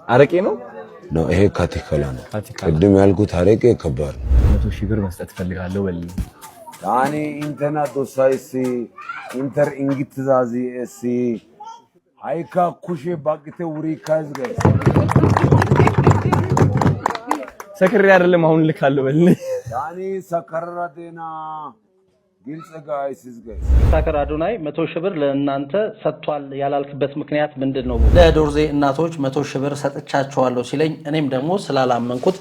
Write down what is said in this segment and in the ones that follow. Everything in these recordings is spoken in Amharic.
አረቄ ነው ነው ይሄ ካቲካላ ነው። ቅድም ያልኩት አረቄ ከባድ ነው። 100,000 ብር መስጠት ፈልጋለሁ በል ዳኒ ኢንተርኔት ዶሳይሲ ኢንተር እንግትዛዚ እሲ አይካ ኩሼ ባቅቴ ውሪ ካዝገ ሰክሬ አይደለም አሁን ልካለሁ በል ዳኒ ሰከረደና ግልጽ ጋይስ ታከር አዶናይ 100,000 ብር ለእናንተ ሰጥቷል ያላልክበት ምክንያት ምንድነው? ለዶርዜ እናቶች 100,000 ብር ሰጥቻቸዋለሁ ሲለኝ እኔም ደግሞ ስላላመንኩት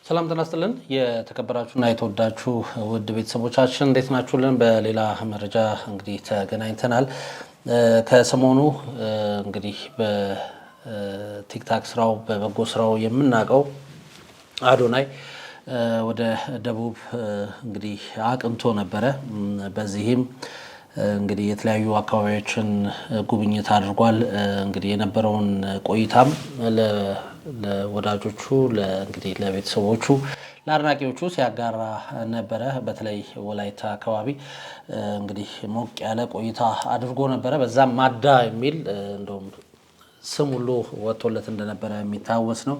ሰላም ተናስተልን የተከበራችሁና የተወዳችሁ ውድ ቤተሰቦቻችን እንዴት ናችሁልን? በሌላ መረጃ እንግዲህ ተገናኝተናል። ከሰሞኑ እንግዲህ በቲክታክ ስራው በበጎ ስራው የምናቀው አዶናይ ወደ ደቡብ እንግዲህ አቅንቶ ነበረ። በዚህም እንግዲህ የተለያዩ አካባቢዎችን ጉብኝት አድርጓል። እንግዲህ የነበረውን ቆይታም ለወዳጆቹ እንግዲህ ለቤተሰቦቹ ለአድናቂዎቹ ሲያጋራ ነበረ። በተለይ ወላይታ አካባቢ እንግዲህ ሞቅ ያለ ቆይታ አድርጎ ነበረ። በዛም ማዳ የሚል እንደውም ስም ሁሉ ወጥቶለት እንደነበረ የሚታወስ ነው።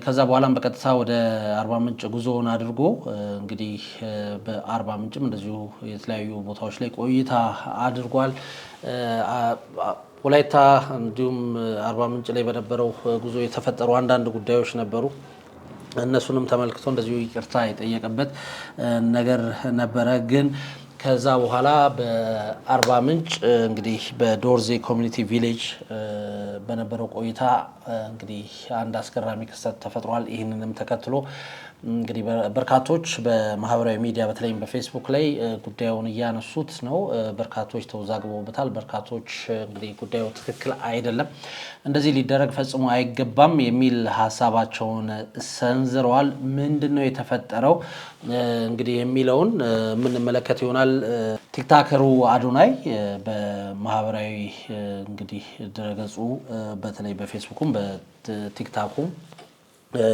ከዛ በኋላም በቀጥታ ወደ አርባ ምንጭ ጉዞውን አድርጎ እንግዲህ በአርባ ምንጭም እንደዚሁ የተለያዩ ቦታዎች ላይ ቆይታ አድርጓል። ወላይታ እንዲሁም አርባ ምንጭ ላይ በነበረው ጉዞ የተፈጠሩ አንዳንድ ጉዳዮች ነበሩ። እነሱንም ተመልክቶ እንደዚሁ ይቅርታ የጠየቀበት ነገር ነበረ። ግን ከዛ በኋላ በአርባ ምንጭ እንግዲህ በዶርዜ ኮሚኒቲ ቪሌጅ በነበረው ቆይታ እንግዲህ አንድ አስገራሚ ክስተት ተፈጥሯል። ይህንንም ተከትሎ እንግዲህ በርካቶች በማህበራዊ ሚዲያ በተለይም በፌስቡክ ላይ ጉዳዩን እያነሱት ነው። በርካቶች ተወዛግበውበታል። በርካቶች እንግዲህ ጉዳዩ ትክክል አይደለም፣ እንደዚህ ሊደረግ ፈጽሞ አይገባም የሚል ሀሳባቸውን ሰንዝረዋል። ምንድነው የተፈጠረው እንግዲህ የሚለውን የምንመለከት ይሆናል። ቲክታከሩ አዶናይ በማህበራዊ እንግዲህ ድረገጹ በተለይ በፌስቡኩም በቲክታኩም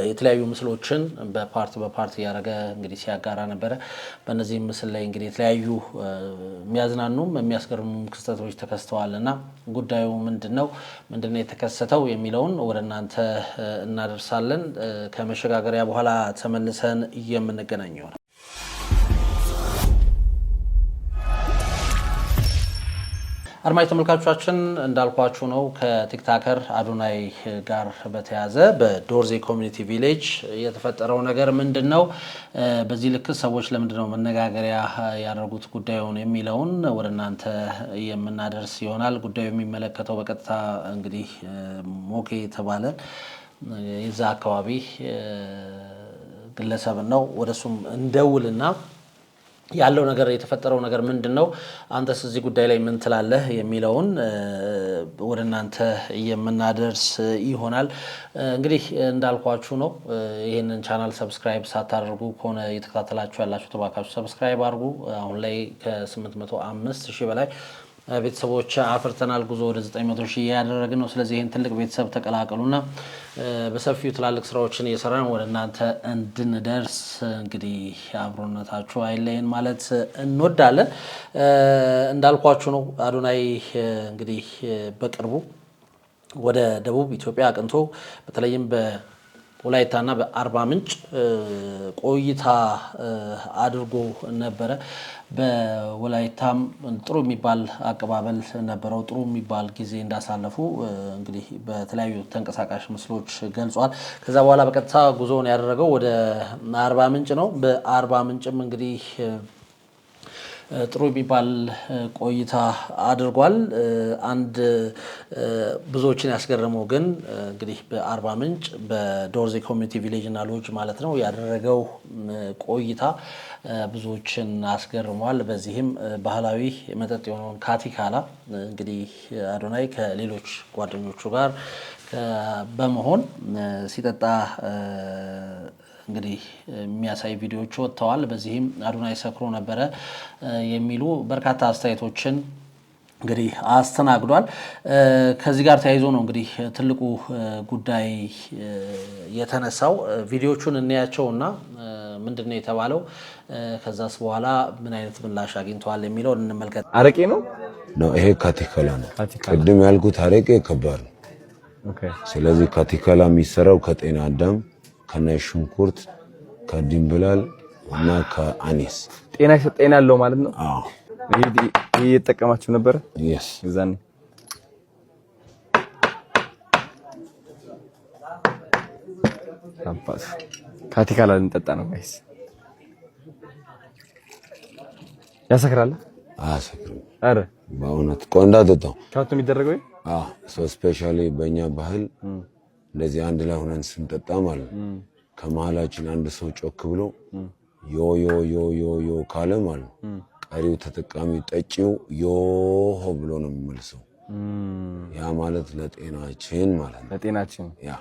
የተለያዩ ምስሎችን በፓርት ያረገ እንግዲህ ሲያጋራ ነበረ። በእነዚህ ምስል ላይ እንግዲህ የተለያዩ የሚያዝናኑም የሚያስገርሙ ክስተቶች ተከስተዋልና ጉዳዩ ምንድነው የተከሰተው የሚለውን ወደ እናንተ እናደርሳለን። ከመሸጋገሪያ በኋላ ተመልሰን የምንገናኝ ይሆናል። አድማጭ ተመልካቾቻችን እንዳልኳችሁ ነው ከቲክታከር አዶናይ ጋር በተያዘ በዶርዜ ኮሚኒቲ ቪሌጅ የተፈጠረው ነገር ምንድነው? በዚህ ልክ ሰዎች ለምንድነው መነጋገሪያ ያደረጉት ጉዳዩን የሚለውን ወደ እናንተ የምናደርስ ይሆናል። ጉዳዩ የሚመለከተው በቀጥታ እንግዲህ ሞኬ የተባለ የዛ አካባቢ ግለሰብ ነው። ወደሱም እንደውልና ያለው ነገር የተፈጠረው ነገር ምንድነው፣ አንተስ እዚህ ጉዳይ ላይ ምን ትላለህ የሚለውን ወደ እናንተ የምናደርስ ይሆናል። እንግዲህ እንዳልኳችሁ ነው። ይሄንን ቻናል ሰብስክራይብ ሳታደርጉ ከሆነ እየተከታተላችሁ ያላችሁ ተባካችሁ ሰብስክራይብ አድርጉ። አሁን ላይ ከ805,000 በላይ ቤተሰቦች አፍርተናል። ጉዞ ወደ 900,000 ያደረግን ነው። ስለዚህ ይሄን ትልቅ ቤተሰብ ተቀላቀሉና በሰፊው ትላልቅ ስራዎችን እየሰራን ወደ እናንተ እንድንደርስ እንግዲህ አብሮነታችሁ አይለየን ማለት እንወዳለን። እንዳልኳችሁ ነው አዶናይ እንግዲህ በቅርቡ ወደ ደቡብ ኢትዮጵያ አቅንቶ በተለይም በወላይታና በአርባ ምንጭ ቆይታ አድርጎ ነበረ። በወላይታም ጥሩ የሚባል አቀባበል ነበረው። ጥሩ የሚባል ጊዜ እንዳሳለፉ እንግዲህ በተለያዩ ተንቀሳቃሽ ምስሎች ገልጿል። ከዛ በኋላ በቀጥታ ጉዞውን ያደረገው ወደ አርባ ምንጭ ነው። በአርባ ምንጭም እንግዲህ ጥሩ የሚባል ቆይታ አድርጓል። አንድ ብዙዎችን ያስገረመው ግን እንግዲህ በአርባ ምንጭ በዶርዜ ኮሚኒቲ ቪሌጅ እና ሎጅ ማለት ነው ያደረገው ቆይታ ብዙዎችን አስገርሟል። በዚህም ባህላዊ መጠጥ የሆነውን ካቲካላ እንግዲህ አዶናይ ከሌሎች ጓደኞቹ ጋር በመሆን ሲጠጣ እንግዲህ የሚያሳይ ቪዲዮዎች ወጥተዋል። በዚህም አዶናይ ሰክሮ ነበረ የሚሉ በርካታ አስተያየቶችን እንግዲህ አስተናግዷል። ከዚህ ጋር ተያይዞ ነው እንግዲህ ትልቁ ጉዳይ የተነሳው። ቪዲዮቹን እንያቸውና ምንድነው የተባለው ከዛስ በኋላ ምን አይነት ምላሽ አግኝተዋል የሚለው እንመልከት። አረቄ ነው ነው። ይሄ ካቲካላ ነው። ቅድም ያልኩት አረቄ ከባድ ነው። ኦኬ። ስለዚህ ካቲካላ የሚሰራው ከጤና አዳም ከነጭ ሽንኩርት ከድንብላል እና ከአኒስ ጤና ያለው ማለት ነው። አዎ። ይሄ እየተጠቀማችሁ ነበር? yes እዛኔ ካምፓስ ካቲካላ ልንጠጣ ነው ጋይስ። ያሰክራል? አያሰክርም። አረ በእውነት ቆንዳ ጠጣው ካቱ የሚደረገው ወይ? አዎ። ስፔሻሊ በእኛ ባህል እንደዚህ አንድ ላይ ሆነን ስንጠጣ ማለት ከመሀላችን አንድ ሰው ጮክ ብሎ ዮ ዮ ዮ ዮ ዮ ካለ ማለት ቀሪው ተጠቃሚ ጠጪው ዮ ሆ ብሎ ነው የሚመልሰው። ያ ማለት ለጤናችን ማለት ነው። ለጤናችን ያ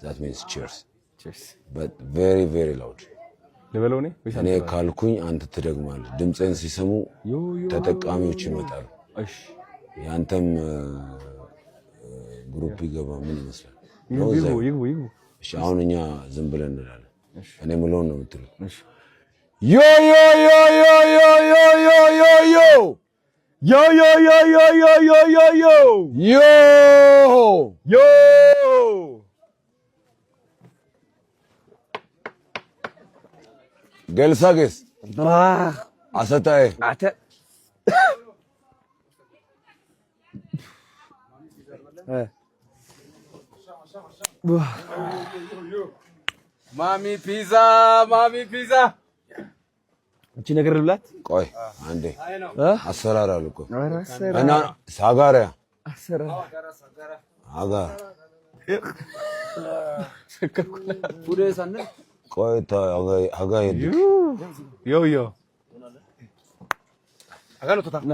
that means cheers cheers but very very loud ለበለው ነው። እኔ ካልኩኝ አንተ ትደግማለህ። ድምጼን ሲሰሙ ተጠቃሚዎች ይመጣሉ። እሺ ያንተም ግሩፕ ይገባ ምን ይመስላል? ይግቡ። እሺ አሁን እኛ ዝም ብለን እንላለን። እኔ ምለውን ነው የምትሉት? እሺ ዮ ዮ ዮ ዮ ዮ ዮ ዮ ዮ ዮ ዮ ዮ ዮ ዮ ዮ ዮ ዮ ዮ ዮ ገልሳጌስ አሰታዬ አተ ማሚ ፒዛ እቺ ነገር ልብላት። ቆይ አንዴ አሰራር አልኩ እና ሳጋሪያ አሰራር አጋ ሰከኩና ፑዴ ሳነ ቆይ አጋ ዮ አጋሎ ተታና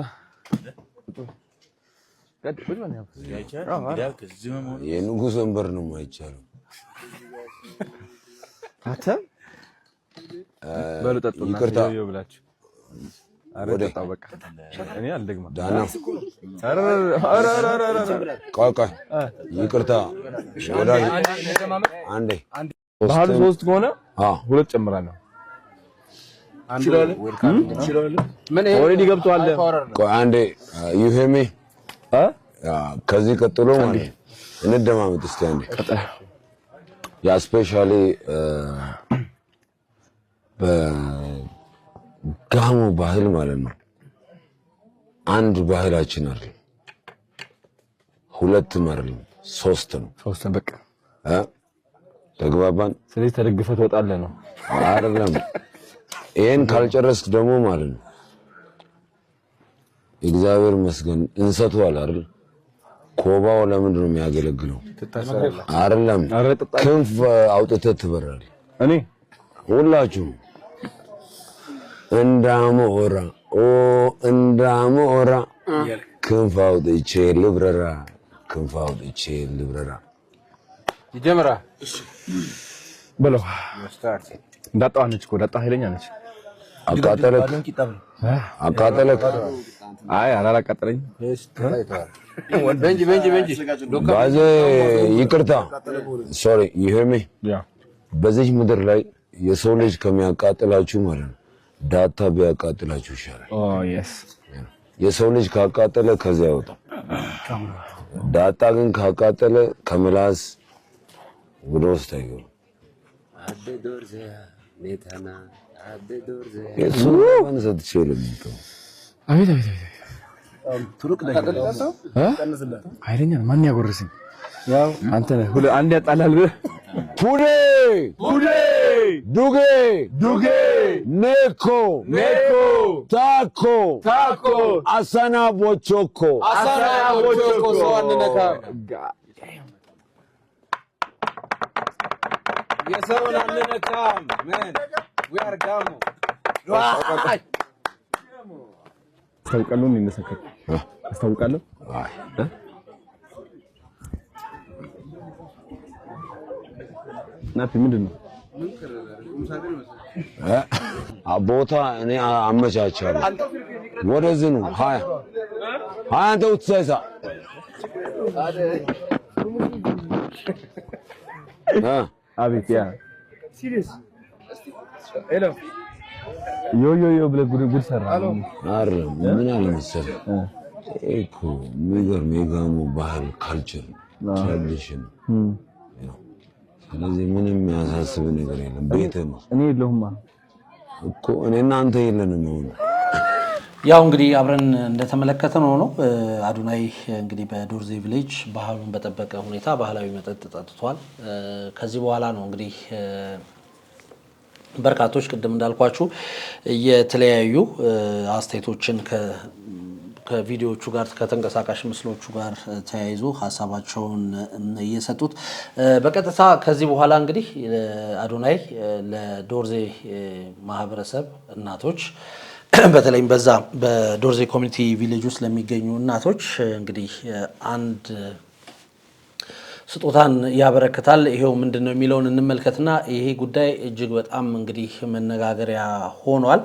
የንጉሥ ወንበር ነው የማይቻለው። አተ በሉ ጠጡና ዮ ብላችሁ አረ ጠጣው በቃ እኔ አልደግማ ዳና ቆይ ይቅርታ ወዳጅ አንዴ ባህሉ 3 ከሆነ 2 ጨምራለሁ። ምን ኦሬዲ ገብቷል። ቆይ አንዴ you hear me ከዚህ ቀጥሎ ማለት እንደማመጥ እስቲ አንዴ ያ ስፔሻሊ በጋሞ ባህል ማለት ነው አንድ ባህላችን አይደል፣ 2 አይደል 3 ነው። 3 በቃ ተግባባን። ስለዚህ ተደግፈህ ትወጣለህ ነው አይደለም? ይሄን ካልጨረስክ ደግሞ ማለት ነው እግዚአብሔር ይመስገን እንሰቷል አይደል? ኮባው ለምንድን ነው የሚያገለግለው? አይደለም ክንፍ አውጥተህ ትበራለህ። እኔ ሁላችሁ እንዳሞራ ክንፍ አውጥቼ ልብረራ ይጀምራ በለው። እንዳጣው ነች እኮ ዳጣ ኃይለኛ ነች። አቃጠለክ? አይ አላቃጠለኝ። ቤንጂ ባዜ ይቅርታ ሶሪ you hear me በዚህ ምድር ላይ የሰው ልጅ ከሚያቃጥላችሁ ማለት ነው ዳታ ቢያቃጥላችሁ ይሻላል። yes የሰው ልጅ ካቃጠለ ከዚያ ያወጣ። ዳታ ግን ካቃጠለ ከምላስ ወደ ውስጥ አይገባም። አደዶርዘ ኔታና አደዶርዘ የሱ አንሰት ቸልም ነው። አቤት ቱሩክ ነገር አይደኛ ማን ያጎርስኝ? ያው አንተ ነህ። አንድ ያጣላል። ፑዴ ዱጌ ኔኮ ታኮ አሳና ቦቾኮ ሰው አንነካ የሰውን አንነካም። ምን we are ጋሞ አስታውቃለሁ። እንነሰከክ አስታውቃለሁ። ናቲ ምንድን ነው ቦታ እኔ አመቻቻለሁ። ወደዚህ ነው ሃያ አንተ ውትሳይሳ አቤት ያ ሲሪየስ ዮ ብለህ ጉድ ሰራ። አረ ምን አለ መሰለህ እኮ ሜጋሙ ባህል ካልቸር ትራዲሽን ስለዚህ ምንም ያሳስብ ነገር የለም ቤት ነው እኔ የለሁማ እኮ እኔና አንተ የለንም ነው ያው እንግዲህ አብረን እንደተመለከተነው ነው አዶናይ እንግዲህ በዶርዜ ቪሌጅ ባህሉን በተጠበቀ ሁኔታ ባህላዊ መጠጥ ጠጥቷል ከዚህ በኋላ ነው እንግዲህ በርካቶች ቅድም እንዳልኳችሁ የተለያዩ አስተያየቶችን ከቪዲዮዎቹ ጋር ከተንቀሳቃሽ ምስሎቹ ጋር ተያይዞ ሐሳባቸውን እየሰጡት በቀጥታ ከዚህ በኋላ እንግዲህ አዶናይ ለዶርዜ ማህበረሰብ እናቶች በተለይም በዛ በዶርዜ ኮሚኒቲ ቪሌጅ ውስጥ ለሚገኙ እናቶች እንግዲህ አንድ ስጦታን ያበረከታል ይሄው ምንድነው የሚለውን እንመልከትና ይሄ ጉዳይ እጅግ በጣም እንግዲህ መነጋገሪያ ሆኗል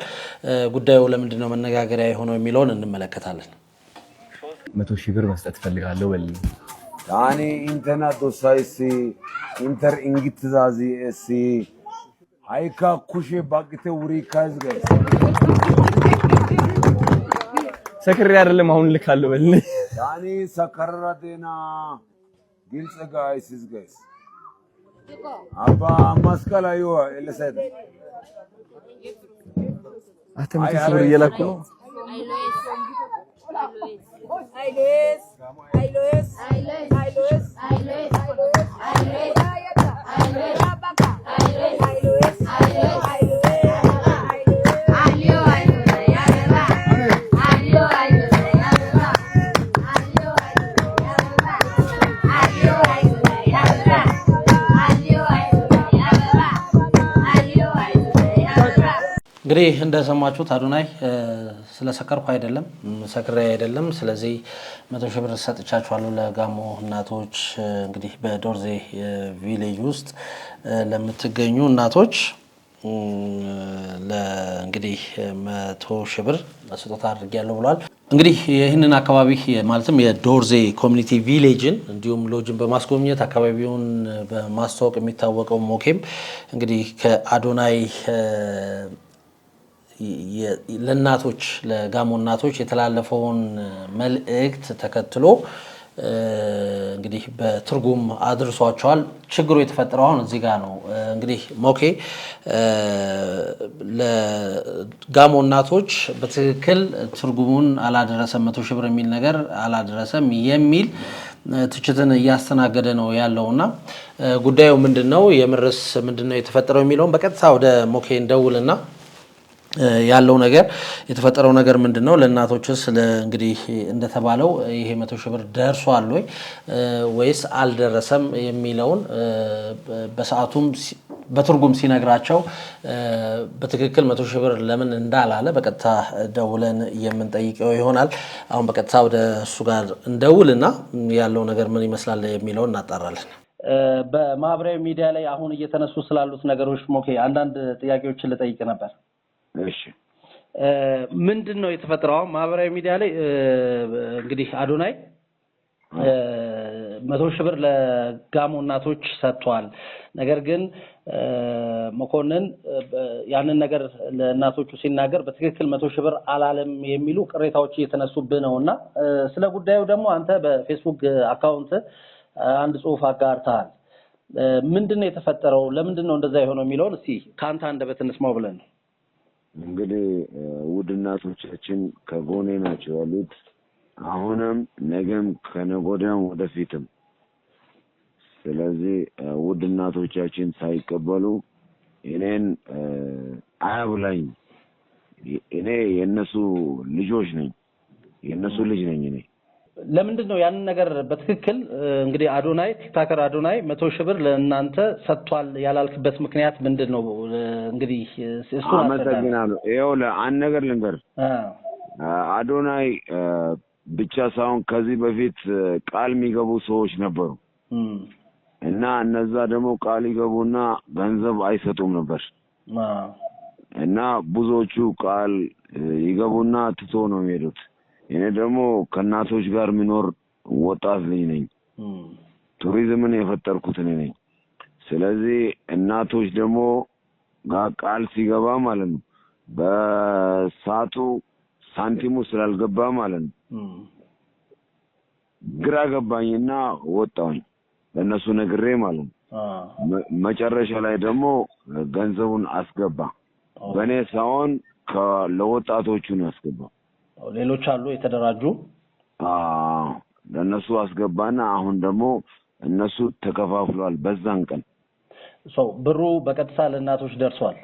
ጉዳዩ ለምንድነው መነጋገሪያ የሆነው የሚለውን እንመለከታለን 100,000 ብር መስጠት ፈልጋለሁ በል ያኔ ኢንተርኔት ዶሳይሲ ኢንተር እንግትዛዚ እሲ ሃይካ ኩሼ ባቅቴ ውሪ ካዝገ ሰክሬ አይደለም አሁን ልካለሁ በል ያኔ ሰከረራቴና ግልጽ ጋይስ አባ መስቀላዩ ለሰደ አተም ተሰሩ እየላኩ ነው እንግዲህ እንደሰማችሁት አዶናይ ስለሰከርኩ አይደለም ሰክሬ አይደለም ስለዚህ 100,000 ብር ሰጥቻችኋለሁ ለጋሞ እናቶች እንግዲህ በዶርዜ ቪሌጅ ውስጥ ለምትገኙ እናቶች ለእንግዲህ 100,000 ብር ስጦታ አድርጌያለሁ ብሏል እንግዲህ ይህንን አካባቢ ማለትም የዶርዜ ኮሚኒቲ ቪሌጅን እንዲሁም ሎጅን በማስጎብኘት አካባቢውን በማስተዋወቅ የሚታወቀው ሞኬም እንግዲህ ከአዶናይ ለናቶች ለጋሞ እናቶች የተላለፈውን መልእክት ተከትሎ እንግዲህ በትርጉም አድርሷቸዋል ችግሩ የተፈጠረው አሁን እዚህ ጋር ነው እንግዲህ ሞኬ ለጋሞ እናቶች በትክክል ትርጉሙን አላደረሰም 100,000 ብር የሚል ነገር አላደረሰም የሚል ትችትን እያስተናገደ ነው ያለውና ጉዳዩ ምንድነው የምርስ ምንድነው የተፈጠረው የሚለውን በቀጥታ ወደ ሞኬ እንደውልና ያለው ነገር የተፈጠረው ነገር ምንድነው ለእናቶችስ እንግዲህ እንደተባለው ይሄ 100,000 ብር ደርሷል ወይስ አልደረሰም የሚለውን በሰዓቱም በትርጉም ሲነግራቸው በትክክል 100,000 ብር ለምን እንዳላለ በቀጥታ ደውለን የምንጠይቀው ይሆናል አሁን በቀጥታ ወደ እሱ ጋር እንደውልና ያለው ነገር ምን ይመስላል የሚለውን እናጣራለን በማህበራዊ ሚዲያ ላይ አሁን እየተነሱ ስላሉት ነገሮች ሞኬ አንዳንድ ጥያቄዎችን ልጠይቅ ነበር እሺ ምንድነው የተፈጠረው ማህበራዊ ሚዲያ ላይ እንግዲህ አዶናይ 100,000 ብር ለጋሞ እናቶች ሰጥቷል ነገር ግን መኮንን ያንን ነገር ለእናቶቹ ሲናገር በትክክል 100,000 ብር አላለም የሚሉ ቅሬታዎች እየተነሱብህ ነውና ስለ ጉዳዩ ደግሞ አንተ በፌስቡክ አካውንት አንድ ጽሁፍ አጋርተሃል ምንድነው የተፈጠረው ለምንድነው እንደዛ የሆነው የሚለውን እስቲ ካንተ አንደበት እንስማው ብለን ነው እንግዲህ ውድ እናቶቻችን ከጎኔ ናቸው ያሉት አሁንም ነገም ከነጎዳም ወደፊትም ስለዚህ ውድ እናቶቻችን ሳይቀበሉ እኔን አያብላኝ እኔ የነሱ ልጆች ነኝ የነሱ ልጅ ነኝ እኔ ለምንድነው ያንን ነገር በትክክል እንግዲህ አዶናይ ቲክታከር አዶናይ 100,000 ብር ለእናንተ ሰጥቷል ያላልክበት ምክንያት ምንድነው እንግዲህ እሱ አመሰግናለሁ ይኸው ለአንድ ነገር ልንገር አዶናይ ብቻ ሳይሆን ከዚህ በፊት ቃል የሚገቡ ሰዎች ነበሩ እና እነዛ ደግሞ ቃል ይገቡና ገንዘብ አይሰጡም ነበር እና ብዙዎቹ ቃል ይገቡና ትቶ ነው የሚሄዱት እኔ ደግሞ ከናቶች ጋር ምኖር ወጣት ልጅ ነኝ ቱሪዝምን የፈጠርኩት እኔ ነኝ ስለዚህ እናቶች ደግሞ ቃል ሲገባ ማለት ነው በሳቱ ሳንቲሙ ስላልገባ ማለት ነው ግራ ገባኝና ወጣሁኝ ለነሱ ነግሬ ማለት መጨረሻ ላይ ደግሞ ገንዘቡን አስገባ በኔ ሳይሆን ለወጣቶቹ ነው ያስገባው ሌሎች አሉ የተደራጁ ለነሱ አስገባና አሁን ደግሞ እነሱ ተከፋፍሏል በዛን ቀን ብሩ በቀጥታ ለእናቶች ደርሷል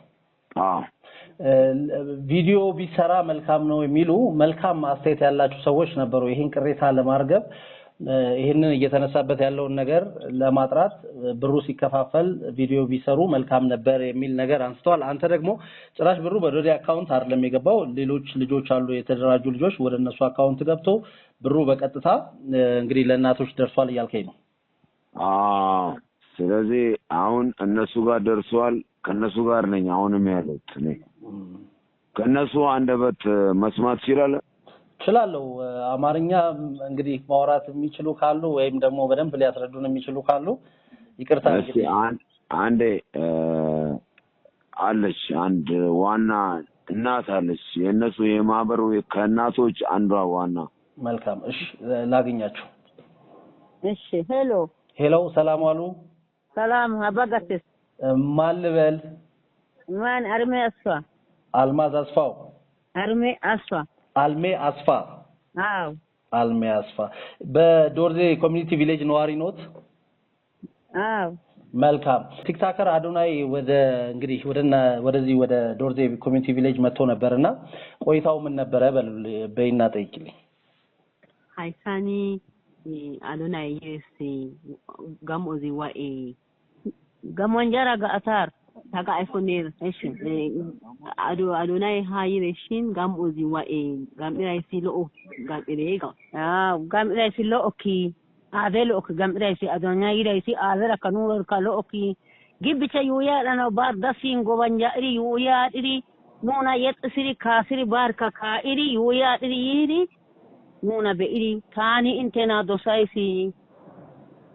ቪዲዮ ቢሰራ መልካም ነው የሚሉ መልካም አስተያየት ያላችሁ ሰዎች ነበሩ ይሄን ቅሬታ ለማርገብ ይሄንን እየተነሳበት ያለውን ነገር ለማጥራት ብሩ ሲከፋፈል ቪዲዮ ቢሰሩ መልካም ነበር የሚል ነገር አንስተዋል አንተ ደግሞ ጭራሽ ብሩ በዶዲ አካውንት አይደለም የገባው ሌሎች ልጆች አሉ የተደራጁ ልጆች ወደ እነሱ አካውንት ገብቶ ብሩ በቀጥታ እንግዲህ ለእናቶች ደርሷል እያልከኝ ነው ስለዚህ አሁን እነሱ ጋር ደርሷል ከነሱ ጋር ነኝ አሁንም ያለሁት እኔ ከነሱ አንደበት መስማት ይችላል አማርኛ እንግዲህ ማውራት የሚችሉ ካሉ ወይም ደግሞ በደንብ ሊያስረዱን የሚችሉ ካሉ ይቅርታ እንግዲህ አንዴ አለች አንድ ዋና እናት አለች የነሱ የማህበሩ ከእናቶች አንዷ ዋና መልካም እሺ ላግኛችሁ እሺ ሄሎ ሰላም ዋሉ ሰላም አባጋትስ ማልበል ማን አርሜ አስፋ አልማዝ አስፋው አልሜ አስፋ አዎ አልሜ አስፋ በዶርዜ ኮሚኒቲ ቪሌጅ ነዋሪ ኖት አዎ መልካም ቲክታከር አዶናይ ወደ እንግዲህ ወደዚህ ወደ ዶርዜ ኮሚኒቲ ቪሌጅ መጥቶ ነበርና ቆይታው ምን ነበረ በይና ጠይቂልኝ ሃይሳኒ አዶናይ ጋሞዚ ዋኤ ጋሞንጀራ ጋአታር taga iPhone እሺ አዶናይ ሃይሬሽን ጋሞዚ ዋኤ ጋምራይ ሲሎ ጋምሬጋ ጋምራይ ሲሎ ኦኪ አቬሎ ኦኪ ጋምራይ ሲ አዶናይ ይራይ ሲ አዘራ ከኑር ካሎ ኦኪ ግብቸ ዩያ ለና ባር ዳሲን ጎባንጃ ኢሪ ዩያ ኢሪ ኑና የጥስሪ ካስሪ ባርካ ካኢሪ ዩያ ኢሪ ይሪ ኑና በኢሪ ታኒ ኢንቴና ዶሳይሲ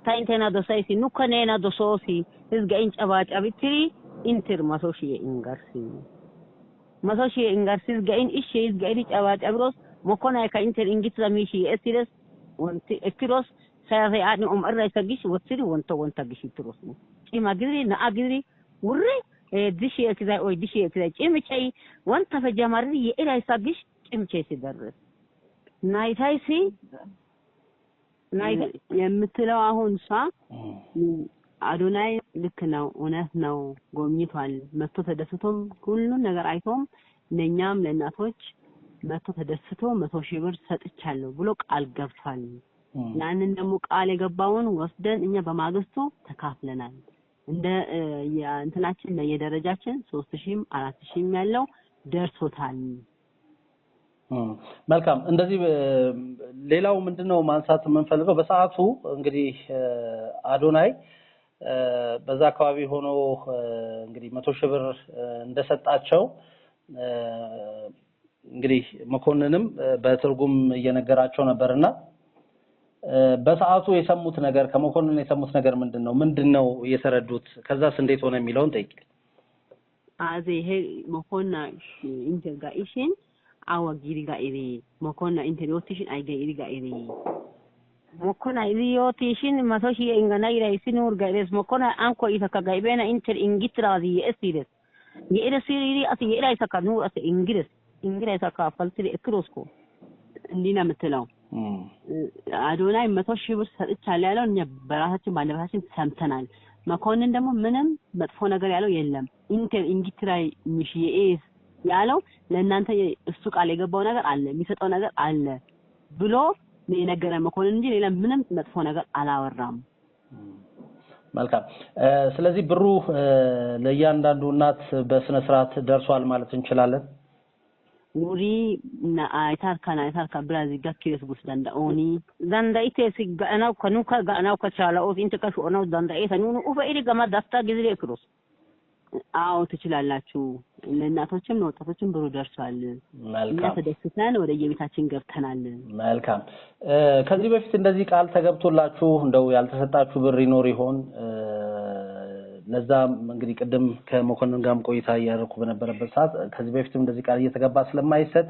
ታይንቴና ዶሳይሲ ኑከኔና ዶሶሲ ህዝጋ ኢንጫባጫብትሪ ኢንተር ማሶሺ ኢንጋርሲ ጋይን እሺ ጋይሪ ጫባጫብሮስ መኮናይ ከኢንተር እንግትራ ሚሺ ኤስቲረስ ወንቲ ኤክሮስ ሳያሪ አኒ ኡምራ ይሰግሽ ወትሪ ወንታ ግሽ ትሮስ ጪማ ግሪ ናአግሪ ውሪ ዲሺ ኤክዛይ ኦይ ዲሺ ኤክዛይ ጪምቻይ ወንታ ፈጃማሪ የኢራይ ሰግሽ ጪምቻይ ሲደርስ ናይታይሲ ናይ የምትለው አሁን ሳ አዶናይ ልክ ነው እውነት ነው ጎብኝቷል መጥቶ ተደስቶም ሁሉን ነገር አይቶም ለኛም ለእናቶች መጥቶ ተደስቶ 100,000 ብር ሰጥቻለሁ ብሎ ቃል ገብቷል ያንን ደግሞ ቃል የገባውን ወስደን እኛ በማግስቱ ተካፍለናል እንደ እንትናችን የደረጃችን 3000 4000 ያለው ደርሶታል መልካም እንደዚህ ሌላው ምንድነው ማንሳት የምንፈልገው በሰዓቱ እንግዲህ አዶናይ በዛ አካባቢ ሆኖ እንግዲህ 100,000 ብር እንደሰጣቸው እንግዲህ መኮንንም በትርጉም እየነገራቸው ነበርና በሰዓቱ የሰሙት ነገር ከመኮንን የሰሙት ነገር ምንድነው እየተረዱት ከዛስ እንዴት ሆነ የሚለውን ጠይቅ አዜ ይሄ መኮንና ኢንተርጋኢሽን አዋጊሪጋ ኢሪ መኮንና ኢንተሪዮቲሽን አይገሪጋ ኢሪ መኮንና ኢሪዮቲሽን 100,000 እንገና ኢራይሲን ኡርጋይስ መኮንና አንኮ ኢተካጋይበና ኢንተር ኢንጊትራዚ የኤስቲደስ የኤረሲሪ አሲ የኢራይሰካ ኑር አሲ ኢንግሪስካ ፈልትሪ ኤክሮስኮ እንዲና ምትለው አዶናይ 100,000 ብር ሰጥቻለሁ ያለው እኛ በራሳችን ባለባችን ሰምተናል መኮንን ደግሞ ምንም መጥፎ ነገር ያለው የለም ኢንተር ኢንጊትራይ ሚሽዬስ ያለው ለእናንተ እሱ ቃል የገባው ነገር አለ የሚሰጠው ነገር አለ ብሎ የነገረ መኮንን እንጂ ሌላ ምንም መጥፎ ነገር አላወራም መልካም ስለዚህ ብሩ ለእያንዳንዱ እናት በስነ ስርዓት ደርሷል ማለት እንችላለን ኑሪ እና አይታርካ ብራዚ ጋኪስ ጉስ ዳንዳኦኒ ዳንዳኢቴስ ጋናው ከኑካ ጋናው ከቻላው ኢንተ ከሾናው ዳንዳኢተ ኑኑ ኡፈኢሪ ገማ ዳፍታ ጊዜ ክሮስ አው ትችላላችሁ ለእናቶችም ለወጣቶችም ብሩ ደርሷል መልካም ተደስተን ወደ የቤታችን ገብተናል መልካም ከዚህ በፊት እንደዚህ ቃል ተገብቶላችሁ እንደው ያልተሰጣችሁ ብር ይኖር ይሆን ለዛ እንግዲህ ቀደም ከመኮንን ጋርም ቆይታ ያደረኩ በነበረበት ሰዓት ከዚህ በፊትም እንደዚህ ቃል እየተገባ ስለማይሰጥ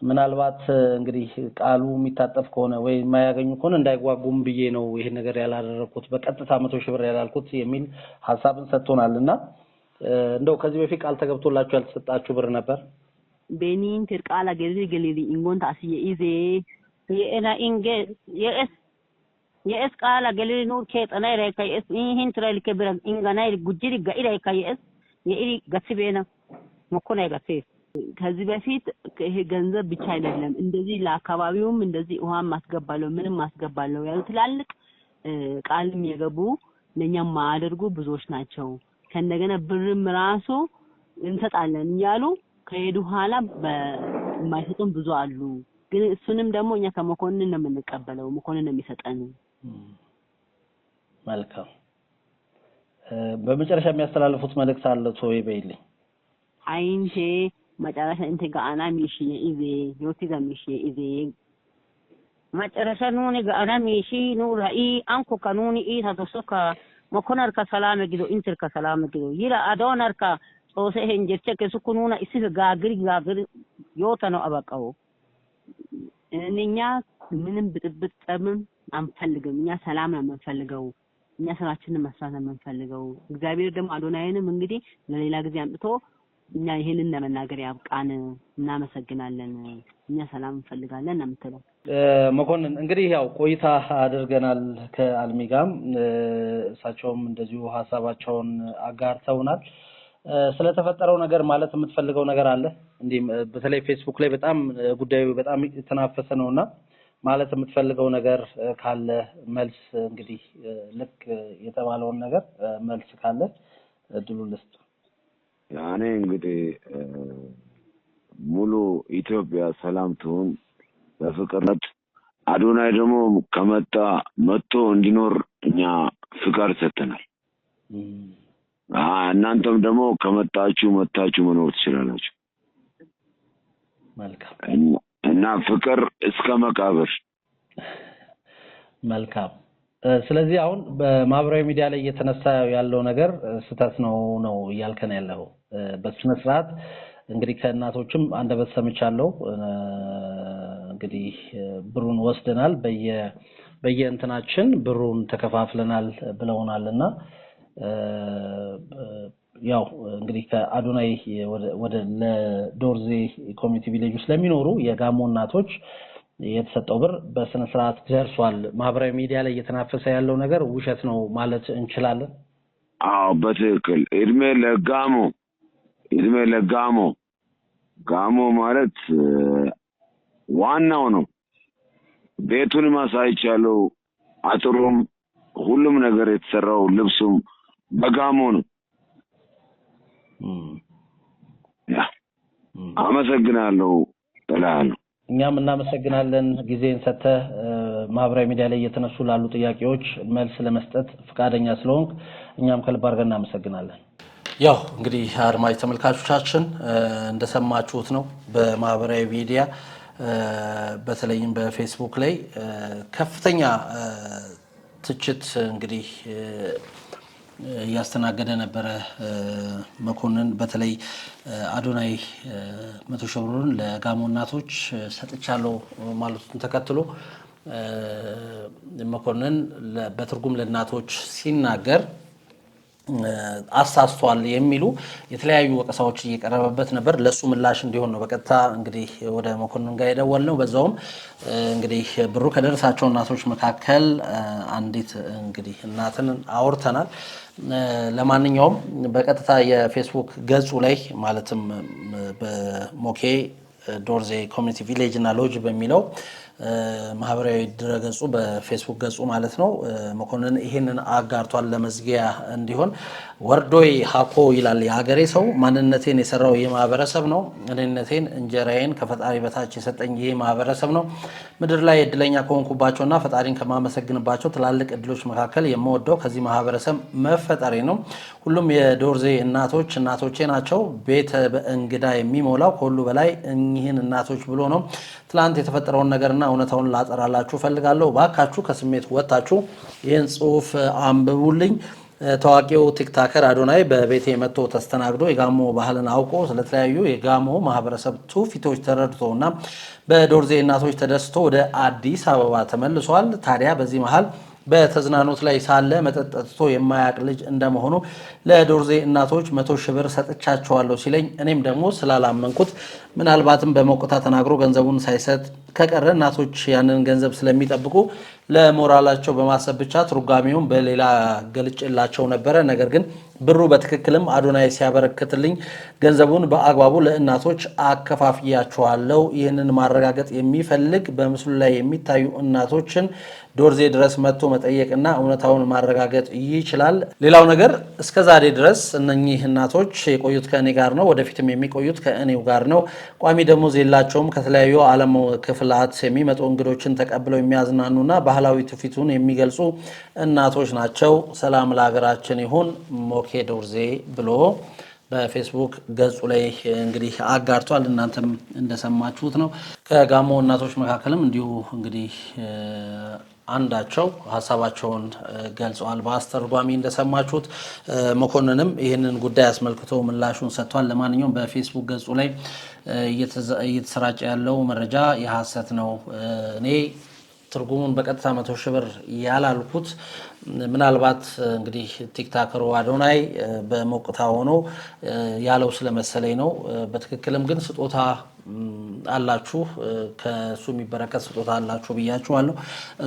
ምናልባት እንግዲህ ቃሉ የሚታጠፍ ከሆነ ወይ የማያገኙ ከሆነ እንዳይጓጉም ብዬ ነው ይሄን ነገር ያላደረኩት በቀጥታ 100 ሺህ ብር ያላልኩት የሚል ሐሳብን ሰጥቶናልና እንደው ከዚህ በፊት ቃል ተገብቶላችሁ ያልተሰጣችሁ ብር ነበር ቤኒን ተርቃላ ገሊ ኢንጎን ታሲየ ኢዜ የኤና ኢንጌ የኤስ ቃላ ገሊ ኑር ከጠና ረካ የኤስ ይሄን ትራይል ከብረ ኢንጋናይ ጉጅሪ ጋኢራ ከየኤስ የኢሪ ገስቤና መኮና ይጋሴ ከዚህ በፊት ይሄ ገንዘብ ብቻ አይደለም እንደዚህ ለአካባቢውም እንደዚህ ውሃም ማስገባለው ምንም ማስገባለው ያሉ ትላልቅ ቃልም የገቡ ለኛም ማድርጉ ብዙዎች ናቸው ከነገና ብርም ራሱ እንሰጣለን ይያሉ ከሄዱ ኋላ በማይሰጡን ብዙ አሉ ግን እሱንም ደግሞ እኛ ከመኮንን ነው የምንቀበለው መኮንን ነው የሚሰጠን መልካም በመጨረሻ የሚያስተላልፉት መልእክት አለ ወይ በይልኝ አይንቴ መጨረሻ እንተ ጋና ሚሺ ኢዜ ዮቲ ጋሚሺ ኢዜ መጨረሻ ኑኒ ጋና ሚሺ ኑራኢ አንኮ ካኑኒ ኢታ ተሶካ መኮነር ከሰላም ግዶ ኢንተር ከሰላም ግዶ ይላ አዶነር ከ ሶሰ ሄንጀቸ ከሱኩኑና ኢሲፍ ጋግሪ ዮታ ነው አበቃው እኛ ምንም ብጥብጥ ጠምም አንፈልግም እኛ ሰላም ነው የምንፈልገው እኛ ስራችንን መስራት ነው የምንፈልገው እግዚአብሔር ደግሞ አዶናይንም እንግዲህ ለሌላ ጊዜ አምጥቶ እኛ ይሄንን ለመናገር ያብቃን እናመሰግናለን እኛ ሰላም እንፈልጋለን እናምተለው መኮንን እንግዲህ ያው ቆይታ አድርገናል ከአልሚጋም እሳቸውም እንደዚሁ ሐሳባቸውን አጋርተውናል ስለተፈጠረው ነገር ማለት የምትፈልገው ነገር አለ እንዴ በተለይ ፌስቡክ ላይ በጣም ጉዳዩ በጣም ተናፈሰ ነውና ማለት የምትፈልገው ነገር ካለ መልስ እንግዲህ ልክ የተባለውን ነገር መልስ ካለ እድሉን ልስጥ ያኔ እንግዲህ ሙሉ ኢትዮጵያ ሰላም ትሁን በፍቅርነት አዶናይ ደግሞ ከመጣ መጥቶ እንዲኖር እኛ ፍቃድ ሰጥተናል እናንተም ደግሞ ከመጣችሁ መጣችሁ መኖር ትችላላችሁ መልካም እና ፍቅር እስከ መቃብር መልካም ስለዚህ አሁን በማህበራዊ ሚዲያ ላይ እየተነሳ ያለው ነገር ስህተት ነው እያልከን ያለው በስነ ስርዓት እንግዲህ ከእናቶችም አንደበት ሰምቻለሁ እንግዲህ ብሩን ወስደናል በየእንትናችን ብሩን ተከፋፍለናል ብለውናልና ያው እንግዲህ ከአዶናይ ወደ ለዶርዜ ኮሚኒቲ ቪሌጅ ውስጥ ለሚኖሩ የጋሞ እናቶች የተሰጠው ብር በስነ ስርዓት ደርሷል ማህበራዊ ሚዲያ ላይ እየተናፈሰ ያለው ነገር ውሸት ነው ማለት እንችላለን አዎ በትክክል እድሜ ለጋሞ ጋሞ ማለት ዋናው ነው ቤቱን ማሳይቻለው አጥሩም ሁሉም ነገር የተሰራው ልብሱም በጋሞ ነው ያ አመሰግናለሁ እላለሁ እኛም እናመሰግናለን ጊዜን ሰጥተህ ማህበራዊ ሚዲያ ላይ እየተነሱ ላሉ ጥያቄዎች መልስ ለመስጠት ፍቃደኛ ስለሆንክ እኛም ከልብ አድርገን እናመሰግናለን ያው እንግዲህ አድማጭ ተመልካቾቻችን እንደሰማችሁት ነው በማህበራዊ ሚዲያ በተለይም በፌስቡክ ላይ ከፍተኛ ትችት እንግዲህ ያስተናገደ ነበር መኮንን በተለይ አዶናይ 100 ሺህ ብሩን ለጋሞ እናቶች ሰጥቻለሁ ማለቱን ተከትሎ መኮንን በትርጉም ለእናቶች ሲናገር አሳስቷል የሚሉ የተለያዩ ወቀሳዎች እየቀረበበት ነበር ለሱ ምላሽ እንዲሆን ነው በቀጥታ እንግዲህ ወደ መኮንን ጋር የደወልነው በዛውም እንግዲህ ብሩ ከደረሳቸው እናቶች መካከል አንዲት እንግዲህ እናትን አውርተናል ለማንኛውም በቀጥታ የፌስቡክ ገጹ ላይ ማለትም በሞኬ ዶርዜ ኮሚኒቲ ቪሌጅ እና ሎጅ በሚለው ማህበራዊ ድረገጹ በፌስቡክ ገጹ ማለት ነው መኮንን ይሄንን አጋርቷል ለመዝጊያ እንዲሆን ወርዶይ ሃኮ ይላል የሀገሬ ሰው ማንነቴን የሰራው የማህበረሰብ ነው እኔነቴን እንጀራዬን ከፈጣሪ በታች የሰጠኝ ይሄ ማህበረሰብ ነው ምድር ላይ እድለኛ ከሆንኩባቸውና ፈጣሪን ከማመሰግንባቸው ትላልቅ እድሎች መካከል የምወደው ከዚህ ማህበረሰብ መፈጠሬ ነው ሁሉም የዶርዜ እናቶቼ ናቸው ቤተ በእንግዳ የሚሞላው ሁሉ በላይ እኚህን እናቶች ብሎ ነው ትላንት የተፈጠረውን ነገርና እውነታውን ላጠራላችሁ ፈልጋለሁ ባካችሁ ከስሜት ወጣችሁ ይሄን ጽሁፍ አንብቡልኝ ታዋቂው ቲክታከር አዶናይ በቤቴ መጥቶ ተስተናግዶ የጋሞ ባህልን አውቆ ስለተለያዩ የጋሞ ማህበረሰብ ትውፊቶች ተረድቶና በዶርዜ እናቶች ተደስቶ ወደ አዲስ አበባ ተመልሷል። ታዲያ በዚህ መሃል በተዝናኖት ላይ ሳለ መጠጥ ጠጥቶ የማያቅ ልጅ እንደመሆኑ ለዶርዜ እናቶች 100 ሺህ ብር ሰጥቻቸዋለሁ ሲለኝ እኔም ደግሞ ስላላመንኩት ምናልባትም በሞቅታ ተናግሮ ገንዘቡን ሳይሰጥ ከቀረ እናቶች ያንን ገንዘብ ስለሚጠብቁ ለሞራላቸው በማሰብ ብቻ ትርጓሜውን በሌላ ገልጭላቸው ነበረ። ነገር ግን ብሩ በትክክልም አዶናይ ሲያበረክትልኝ ገንዘቡን በአግባቡ ለእናቶች አከፋፍያቸዋለሁ። ይህንን ማረጋገጥ የሚፈልግ በምስሉ ላይ የሚታዩ እናቶችን ዶርዜ ድረስ መጥቶ መጠየቅና እውነታውን ማረጋገጥ ይችላል። ሌላው ነገር እስከዛሬ ድረስ እነኚህ እናቶች የቆዩት ከእኔ ጋር ነው፣ ወደፊትም የሚቆዩት ከእኔው ጋር ነው። ቋሚ ደሞዝ የላቸውም። ከተለያዩ ዓለም ክፍላት የሚመጡ እንግዶችን ተቀብለው የሚያዝናኑና ባህላዊ ትውፊቱን የሚገልጹ እናቶች ናቸው። ሰላም ለሀገራችን ይሁን ሞኬ ዶርዜ ብሎ በፌስቡክ ገጹ ላይ እንግዲህ አጋርቷል። እናንተም እንደሰማችሁት ነው። ከጋሞ እናቶች መካከልም እንዲሁ እንግዲህ አንዳቸው ሀሳባቸውን ገልጸዋል በአስተርጓሚ እንደሰማችሁት። መኮንንም ይህንን ጉዳይ አስመልክቶ ምላሹን ሰጥቷል። ለማንኛውም በፌስቡክ ገጹ ላይ እየተሰራጨ ያለው መረጃ የሐሰት ነው። እኔ ትርጉሙን በቀጥታ 100 ሺህ ብር ያላልኩት ምናልባት እንግዲህ ቲክታከሩ አዶናይ በሞቅታ ሆኖ ያለው ስለመሰለኝ ነው። በትክክልም ግን ስጦታ አላችሁ ከሱ የሚበረከት ስጦታ አላችሁ ብያችኋለሁ።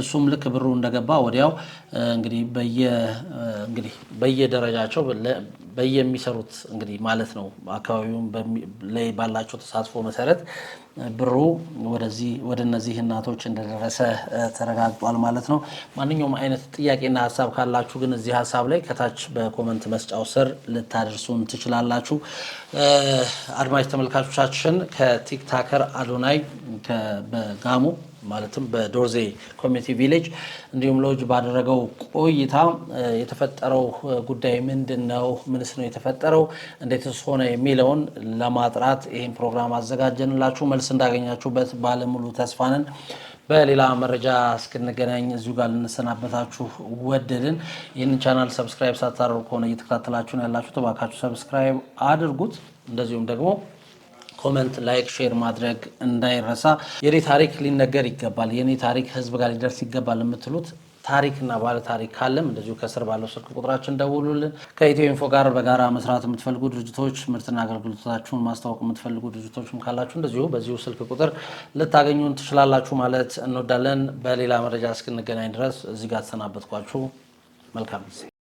እሱም ልክ ብሩ እንደገባ ወዲያው እንግዲህ በየደረጃቸው በየሚሰሩት እንግዲህ ማለት ነው አካባቢውን ላይ ባላቸው ተሳትፎ መሰረት ብሩ ወደ እነዚህ እናቶች እንደደረሰ ተረጋግጧል ማለት ነው። ማንኛውም አይነት ጥያቄና ሀሳብ ካላችሁ ግን እዚህ ሀሳብ ላይ ከታች በኮመንት መስጫው ስር ልታደርሱን ትችላላችሁ። አድማጭ ተመልካቾቻችን ከቲክታከር አዶናይ በጋሞ ማለትም በዶርዜ ኮሚኒቲ ቪሌጅ እንዲሁም ሎጅ ባደረገው ቆይታ የተፈጠረው ጉዳይ ምንድነው? ምንስ ነው የተፈጠረው? እንዴትስ ሆነ የሚለውን ለማጥራት ይህን ፕሮግራም አዘጋጀንላችሁ። መልስ እንዳገኛችሁበት ባለሙሉ ተስፋ ነን። በሌላ መረጃ እስክንገናኝ እዚሁ ጋር ልንሰናበታችሁ ወደድን። ይህንን ቻናል ሰብስክራይብ ሳታደርጉ ከሆነ እየተከታተላችሁን ያላችሁ ተባካችሁ ሰብስክራይብ አድርጉት። እንደዚሁም ደግሞ ኮሜንት፣ ላይክ፣ ሼር ማድረግ እንዳይረሳ። የኔ ታሪክ ሊነገር ይገባል፣ የኔ ታሪክ ህዝብ ጋር ሊደርስ ይገባል የምትሉት ታሪክና ባለ ታሪክ ካለም እንደዚሁ ከስር ባለው ስልክ ቁጥራችን ደውሉልን። ከኢትዮ ኢንፎ ጋር በጋራ መስራት የምትፈልጉ ድርጅቶች፣ ምርትና አገልግሎታችሁን ማስተዋወቅ የምትፈልጉ ድርጅቶችም ካላችሁ እንደዚሁ በዚሁ ስልክ ቁጥር ልታገኙን ትችላላችሁ ማለት እንወዳለን። በሌላ መረጃ እስክንገናኝ ድረስ እዚህ ጋር ተሰናበትኳችሁ። መልካም ጊዜ